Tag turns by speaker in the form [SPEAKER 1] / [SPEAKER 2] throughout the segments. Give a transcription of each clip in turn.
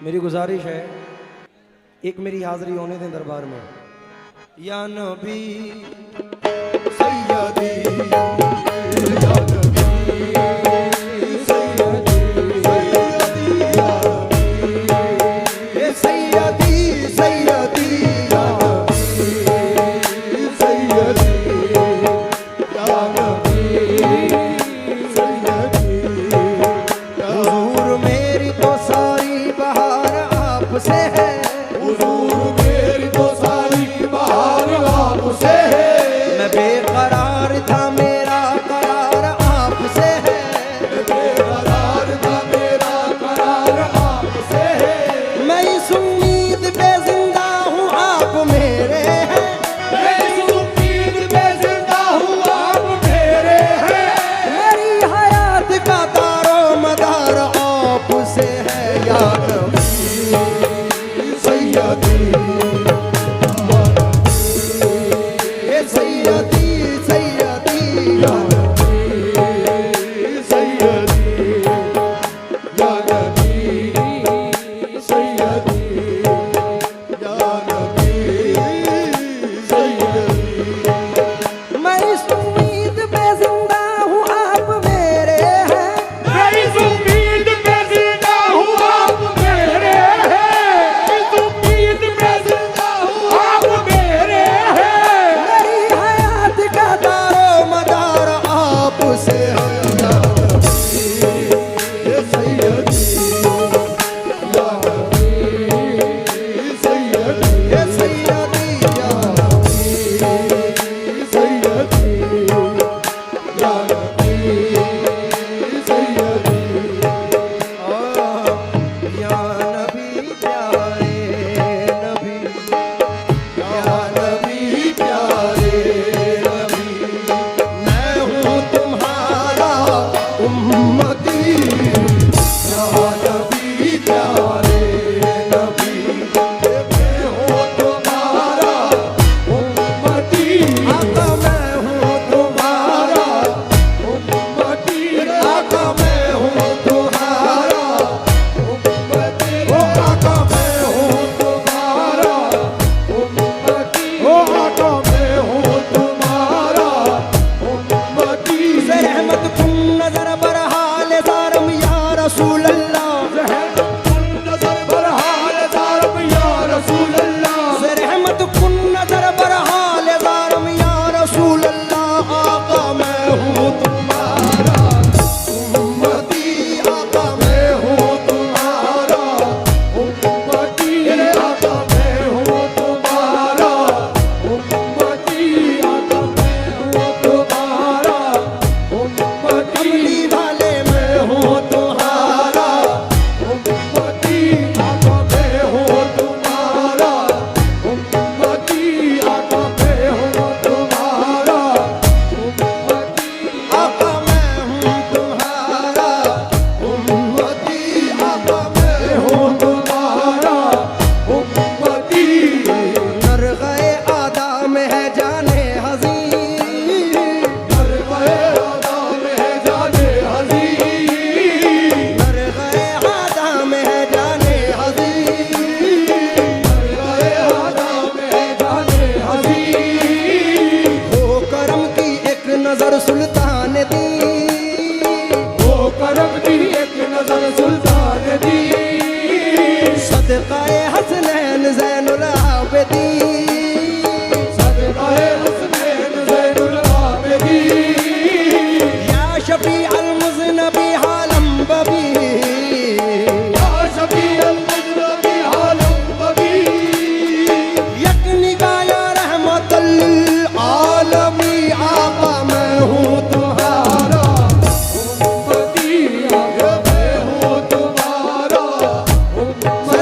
[SPEAKER 1] मेरी गुजारिश है एक मेरी हाजिरी होने दें दरबार में। या नबी सैयदी या नबी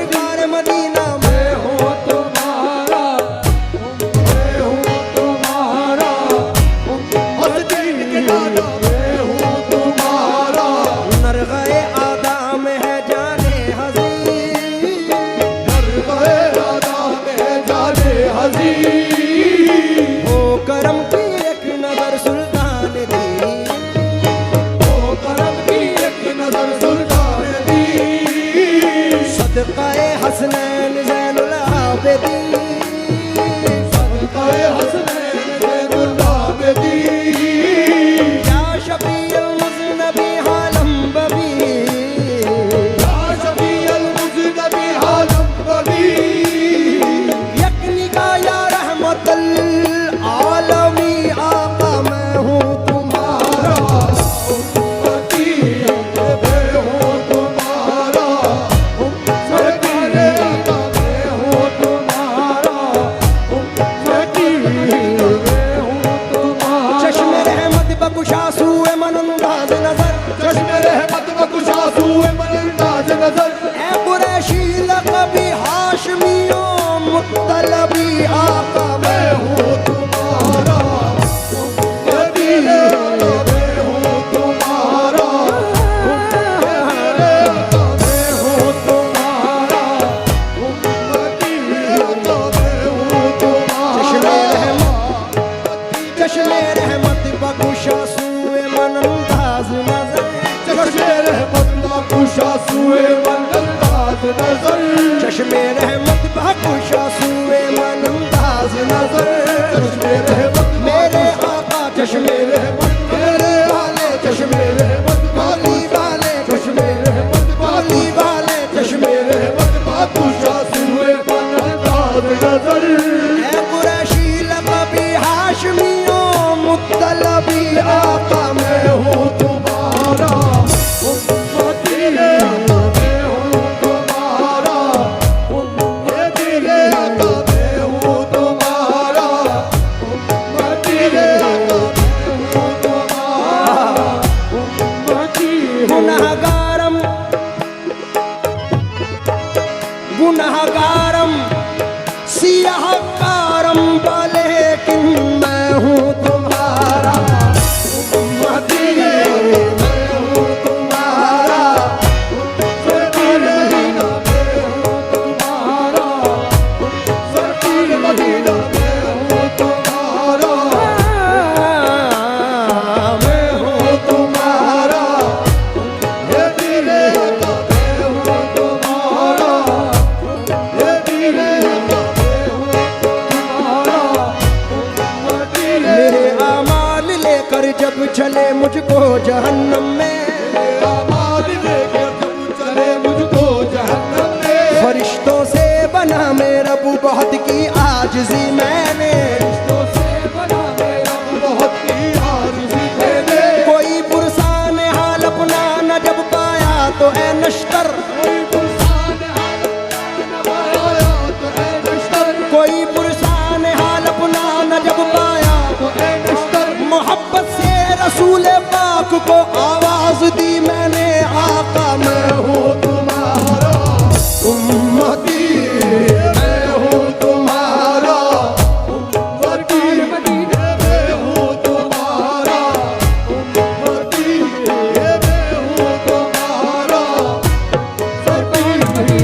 [SPEAKER 2] सरकार मदीना
[SPEAKER 1] सदकाए हसनैन ज़ैनुल आबिदीन,
[SPEAKER 2] सदकाए हसनैन ज़ैनुल आबिदीन,
[SPEAKER 1] या शफीअल मुज़नबी हालम बबी,
[SPEAKER 2] या शफीअल मुज़नबी हालम बबी,
[SPEAKER 1] यकनिका या रहमतल आलमी आका मैं हूँ तुम्हारा,
[SPEAKER 2] उम्मती मैं हूँ तुम्हारा, सरकार आका मैं हूँ तुम्हारा, उम्मती मैं हूँ तुम्हारा।
[SPEAKER 1] चश्मे रहमत बकुशा सूए मन अंदाज़ नज़र,
[SPEAKER 2] चश्मे रहमत बकुशा सूए मन अंदाज़ नज़र,
[SPEAKER 1] ए कुरैशी लक़बी हाशमियों मुत्तलबी आका मैं हूँ
[SPEAKER 2] तुम्हारा उम्मती मैं हूँ तुम्हारा, मैं हूँ तुम्हारा, उम्मती मैं हूँ तुम्हारा।
[SPEAKER 1] चश्मे रहमत बकुशा सूए मन अंदाज़ नज़र,
[SPEAKER 2] चश्मे रहमत बकुशा सूए मन अंदाज़ नज़र,
[SPEAKER 1] चश्मे रहमत बकुशा सूए मन अंदाज़ नज़र,
[SPEAKER 2] चश्मे रहमत
[SPEAKER 1] मेरे आका चश्मे रहमत, मेरे वाले चश्मे रहमत, बाली वाले चश्मे रहमत, बाली वाले चश्मे रहमत,
[SPEAKER 2] बकुशा सूए मन अंदाज़ नज़र,
[SPEAKER 1] ए कुरैशी लक़बी हाशमियों मुत्तलबी आका मैं हूँ
[SPEAKER 2] तुम्हारा उम्मती मैं हूँ तुम्हारा, उम्मती मैं हूँ तुम्हारा, उम्मती मैं हूँ तुम्हारा, उम्मती
[SPEAKER 1] गुनहगारम गुनहगारम सियाहकारम लेकिन मैं हूँ तुम्हारा, उम्मती मैं हूँ तुम्हारा,
[SPEAKER 2] सरकार मदीना मैं हूँ तुम्हारा, सरकार मदीना मैं हूँ तुम्हारा,
[SPEAKER 1] मैं हूँ
[SPEAKER 2] तुम्हारा ये दिले का मैं हूँ तुम्हारा, ये दिले का मैं हूँ तुम्हारा, उम्मती
[SPEAKER 1] मेरे आमाल लेकर जब चले मुझको जहन्नम में,
[SPEAKER 2] आबाद लेकर जब चले मुझको जहन्नम में,
[SPEAKER 1] फरिश्तों से बना मेरा रब बहुत की आजिज़ी मैंने,
[SPEAKER 2] तो से बना मेरा बहुत की आरज़ी मैंने,
[SPEAKER 1] कोई पुरसान हाल अपना न जब पाया तो ए नश्तर,
[SPEAKER 2] कोई पुरसान हाल नवाया तो है नश्तर,
[SPEAKER 1] कोई पुरसान हाल अपना न जब पाया
[SPEAKER 2] तो है नश्तर,
[SPEAKER 1] मोहब्बत से रसूल पाक को आवाज दी मैंने, आका मैं हूँ
[SPEAKER 2] तुम्हारा
[SPEAKER 1] उम्मती,
[SPEAKER 2] मैं हूँ तुम्हारा, उम्मती मैं हूँ तुम्हारा, उम्मती मैं हूँ तुम्हारा, सरकार मैं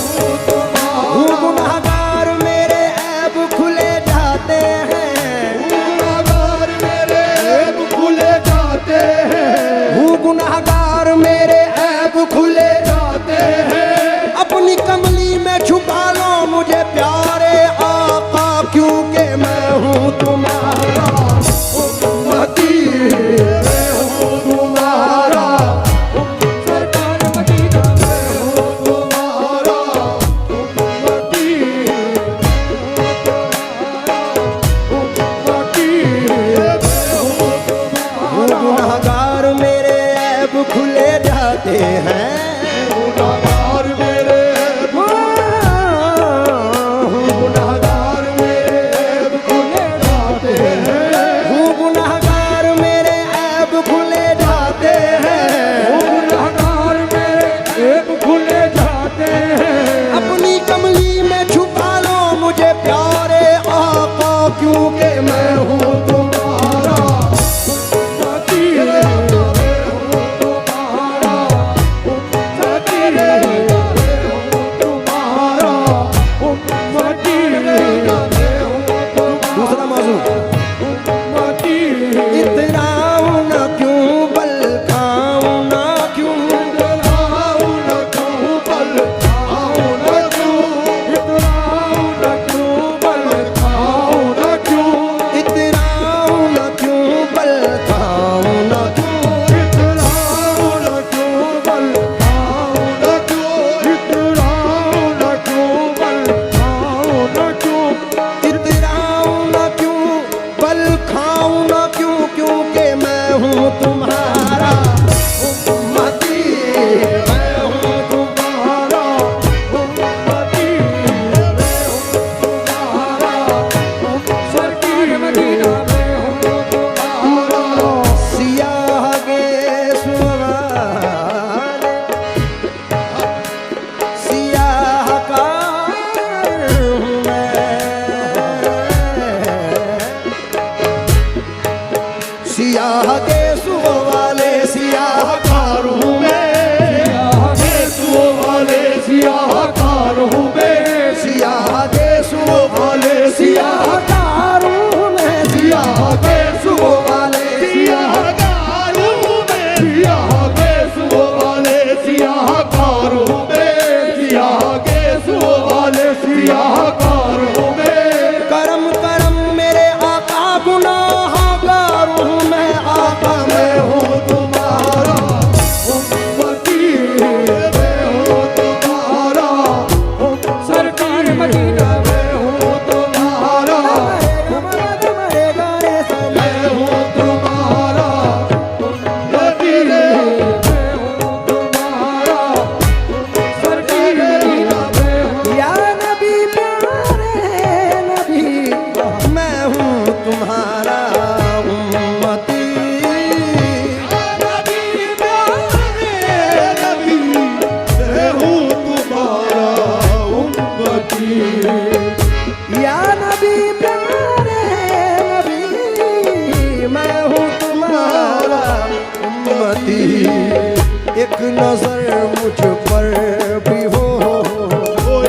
[SPEAKER 2] हूँ तुम्हारा।
[SPEAKER 1] हूँ गुनहगार मेरे ऐब खुले जाते हैं,
[SPEAKER 2] गुनाहगार मेरे ऐब खुले जाते हैं,
[SPEAKER 1] हूँ गुनहगार मेरे ऐब खुले
[SPEAKER 2] जाते हैं,
[SPEAKER 1] अपनी कमली में छुपा लो मुझे प्यारे आका, क्योंकि मैं हूँ तुम्हारा,
[SPEAKER 2] उम्मती मैं हूँ तुम्हारा, सरकार मदीना मैं हूँ तुम्हारा, उम्मती उम्मती मैं हूँ
[SPEAKER 1] हूँ
[SPEAKER 2] तुम्हारा।
[SPEAKER 1] गुनहगार मेरे ऐब खुले जाते हैं,
[SPEAKER 2] गुनाहगार मेरे ऐब
[SPEAKER 1] या नबी प्यारे नबी, मैं हूँ तुम्हारा उम्मती, एक नजर मुझ पर भी हो,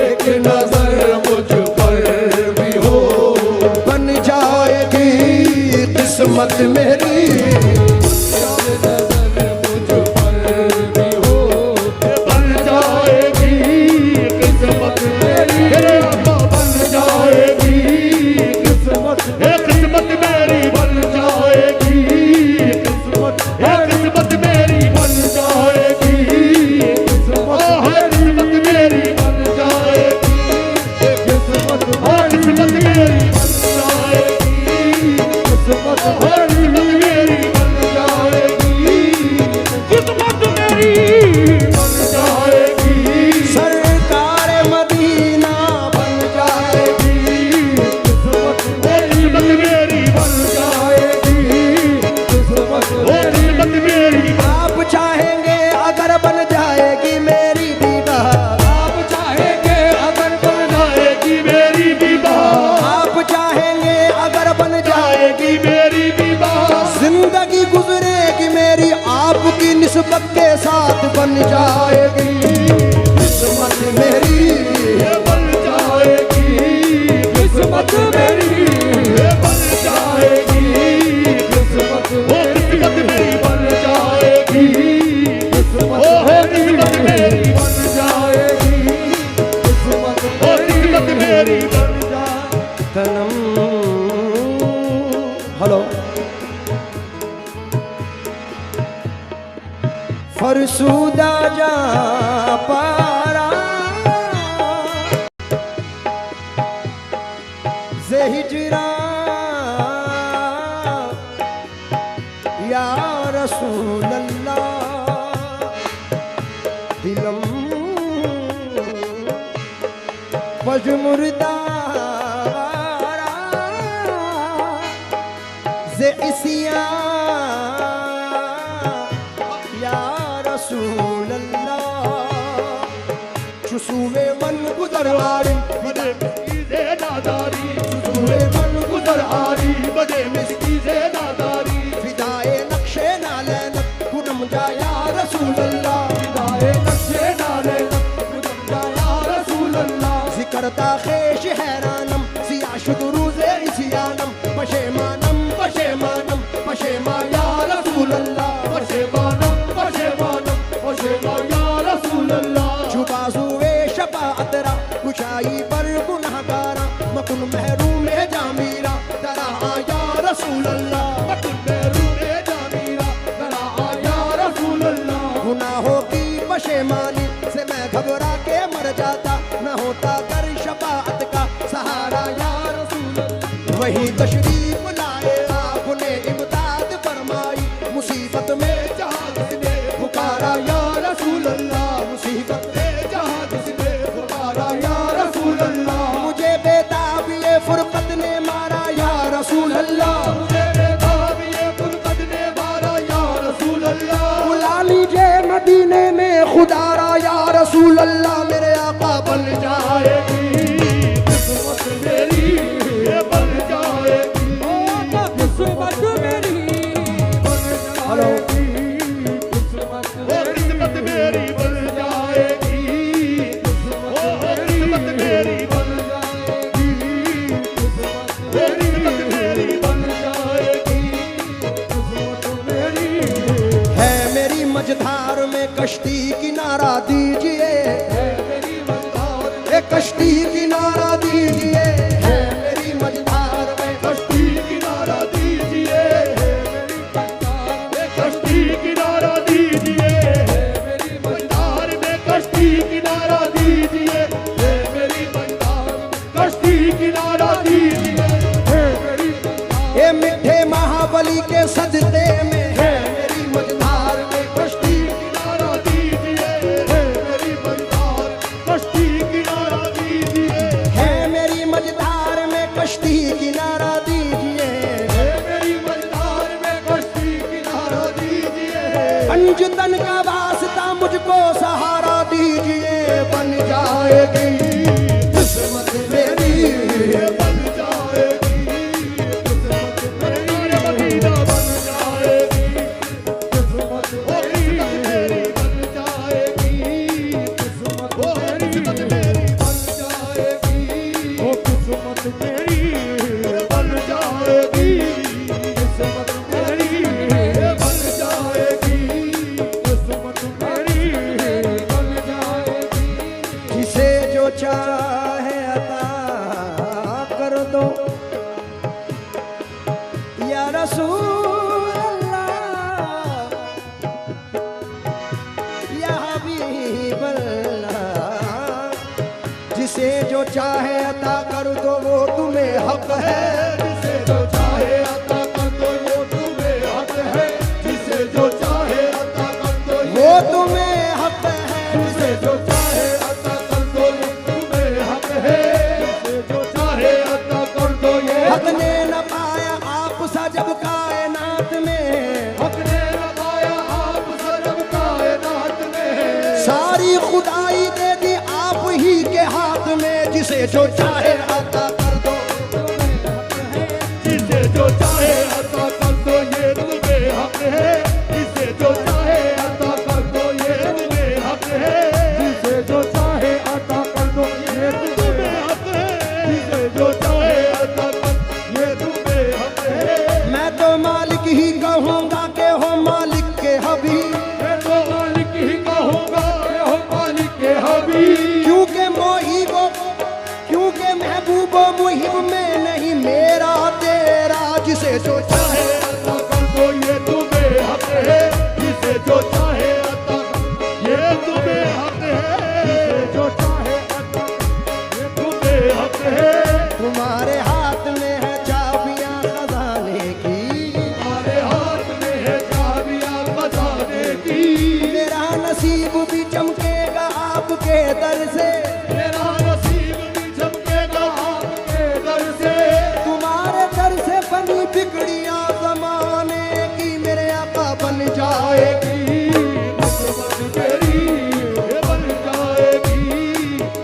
[SPEAKER 2] एक नजर मुझ पर भी हो,
[SPEAKER 1] बन जाएगी किस्मत मेरी।
[SPEAKER 2] मुझ पर भी हो, बन जाएगी किस्मत मेरी, बन जाएगी किस्मत, किस्मत मेरी बन जाएगी किस्मत, किस्मत मेरी बन जाएगी किस्मत, किस्मत मेरी बन जाएगी किस्मत, किस्मत मेरी बन जाएगी किस्मत, किस्मत मेरी बन जाएगी किस्मत मेरी बन जाएगी,
[SPEAKER 1] सरकार मदीना बन जाएगी
[SPEAKER 2] किस्मत मेरी बन जाएगी किस्मत, किस्मत मेरी
[SPEAKER 1] आप चाहेंगे अगर बन जाएगी मेरी विवाह,
[SPEAKER 2] आप चाहेंगे अगर बन जाएगी मेरी विवाह,
[SPEAKER 1] आप चाहेंगे अगर बन जाएगी,
[SPEAKER 2] जाएगी मेरी विवाह,
[SPEAKER 1] जिंदगी गुजरेगी मेरी आपकी निस्बत के साथ बन जाएगी किस्मत मेरी।
[SPEAKER 2] ये बन जाएगी किस्मत मेरी, ये बन जाएगी किस्मत, वो किस्मत मेरी बन जाएगी किस्मत, वो किस्मत मेरी बन जाएगी किस्मत, वो किस्मत मेरी बन जाएगी।
[SPEAKER 1] तनम हेलो फरसूदा जा पारा से हिजरा या रसूल अल्लाह, दिलम पजमुर्दा से इसिया या रसूल अल्लाह, चुसूवे मन गुजरवारी
[SPEAKER 2] बदे मिस्की से नादारी, चुसूए मन गुजर आरी, बदे मिस्की से नादारी,
[SPEAKER 1] फिदाए नक्शे नालैन कुनम जा या रसूल अल्लाह,
[SPEAKER 2] विदाए नक्शे नाले कुदम जा या रसूल अल्लाह,
[SPEAKER 1] जिकरता खेश हैरानम सिया शुदरूज़े इसियानम, पशेमानम पशेमानम पशेमा या रसूल अल्लाह,
[SPEAKER 2] पशेमानम पशेमानम पशेमा या रसूल अल्लाह,
[SPEAKER 1] जुबाजुए शफाअतरा कुशाई पर गुनहगारा, मकुन महरूम जामीरा तरा या रसूल अल्लाह,
[SPEAKER 2] मकुन बेरूने जामीरा तरा आया रसूल अल्लाह,
[SPEAKER 1] गुनाहों की पशेमानी से मैं घबरा के मर जाता, न होता कर शफाअत का सहारा या रसूल अल्लाह। वही तशरीफ लाए आपने इमदाद फरमाई, मुसीबत में
[SPEAKER 2] जहाँ किसने
[SPEAKER 1] पुकारा या रसूल अल्लाह, मुसीबत में
[SPEAKER 2] जहाँ किसने पुकारा या रसूल अल्लाह,
[SPEAKER 1] मुझे बेताब ये फुरकत ने मारा या रसूल अल्लाह,
[SPEAKER 2] तेरे नाम ये फुरकत ने मारा या रसूल अल्लाह,
[SPEAKER 1] बुला लीजिए मदीने में खुदारा या रसूल अल्लाह, मेरे आका बन
[SPEAKER 2] बन जाएगी किस्मत मेरी, ये बन जाएगी किस्मत मेरी, बन जाएगी किस्मत, वो किस्मत मेरी बन जाएगी किस्मत, वो किस्मत मेरी बन जाएगी किस्मत, वो किस्मत मेरी बन जाएगी किस्मत मेरी,
[SPEAKER 1] है मेरी मझधार में कश्ती किनारा दीजिए,
[SPEAKER 2] मेरी मझधार
[SPEAKER 1] ए कश्ती किनारा दीजिए, है मेरी मझधार में
[SPEAKER 2] कश्ती किनारा दीजिए, मेरी मझधार में कश्ती किनारा दीजिए, मेरी मझधार में कश्ती किनारा दीजिए, मेरी मझधार कश्ती किनारा दीजिए, मेरी
[SPEAKER 1] ए मिठे महाबली के सदते में है मेरी मझधार में
[SPEAKER 2] कश्ती किनारा दीजिए, मेरी मझधार कश्ती किनारा दीजिए,
[SPEAKER 1] है मेरी मझधार में कश्ती किनारा दीजिए,
[SPEAKER 2] मेरी मझधार में कश्ती किनारा दीजिए,
[SPEAKER 1] अंजुतन का वास्ता मुझको सहारा दीजिए, बन जाएगी किस्मत जो चाहे अता कर दो या रसूल अल्लाह या हबीब अल्लाह। जिसे जो चाहे अता कर दो वो तुम्हें हक है,
[SPEAKER 2] जिसे जो चाहे अता कर दो वो तुम्हें हक है, जिसे जो चाहे अता कर दो
[SPEAKER 1] वो तुम्हें हक है,
[SPEAKER 2] जिसे जो चाहे अता कर दो वो तुम्हें हक है, जिसे जो चाहे अता कर दो ये
[SPEAKER 1] हक ने न पाया आप सा जब कायनात में,
[SPEAKER 2] हक ने न पाया आप सरब कायनात में,
[SPEAKER 1] सारी खुदाई दे दी आप ही के हाथ में। जिसे जो चाहे अता कर दो
[SPEAKER 2] जिसे जो चाहे अता कर दो ये तुम्हें हक है, जिसे जो चाहे अता कर दो ये तुम्हें हक है, जिसे जो चाहे अता कर दो ये तुम्हें हक है, जिसे जो चाहे अता कर ये तुम्हें हक है।
[SPEAKER 1] मैं तो मालिक ही कहूँगा के हो मालिक के हबी,
[SPEAKER 2] मैं तो मालिक ही कहूँगा कि हो मालिक के हबीब,
[SPEAKER 1] क्योंकि मोहिबो क्योंकि महबूबो मुहिब में नहीं मेरा तेरा। जिसे जो चाहे
[SPEAKER 2] अता कर दो ये तुम्हें हक है, जिसे जो चाहे अता ये तुम्हें हक है, जिसे जो चाहे अता ये तुम्हें हक है।
[SPEAKER 1] तुम्हारे हाथ में है चाबियां खजाने की,
[SPEAKER 2] तुम्हारे हाथ में है चाबियां खजाने की,
[SPEAKER 1] मेरा नसीब भी चमकेगा आपके दर से,
[SPEAKER 2] मेरा नसीब भी चमकेगा आपके दर से।
[SPEAKER 1] तुम्हारे दर से बनी बिगड़ियां जमाने की मेरे आका बन जाएगी।
[SPEAKER 2] किस्मत मेरी ये बन जाएगी,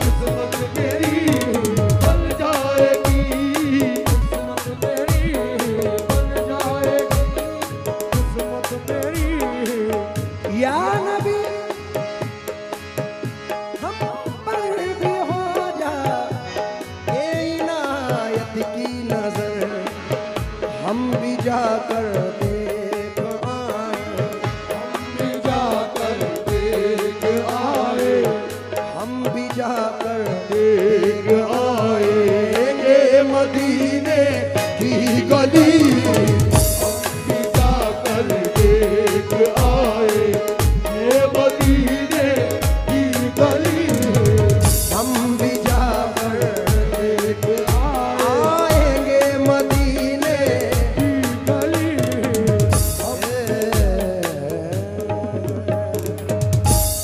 [SPEAKER 2] किस्मत मेरी बन जाएगी, किस्मत मेरी बन जाएगी, किस्मत मेरी।
[SPEAKER 1] या नबी हम पर भी हो जा ये इनायत की नजर, हम भी जाकर देख आए,
[SPEAKER 2] हम भी जाकर देख आए,
[SPEAKER 1] हम भी जाकर
[SPEAKER 2] देख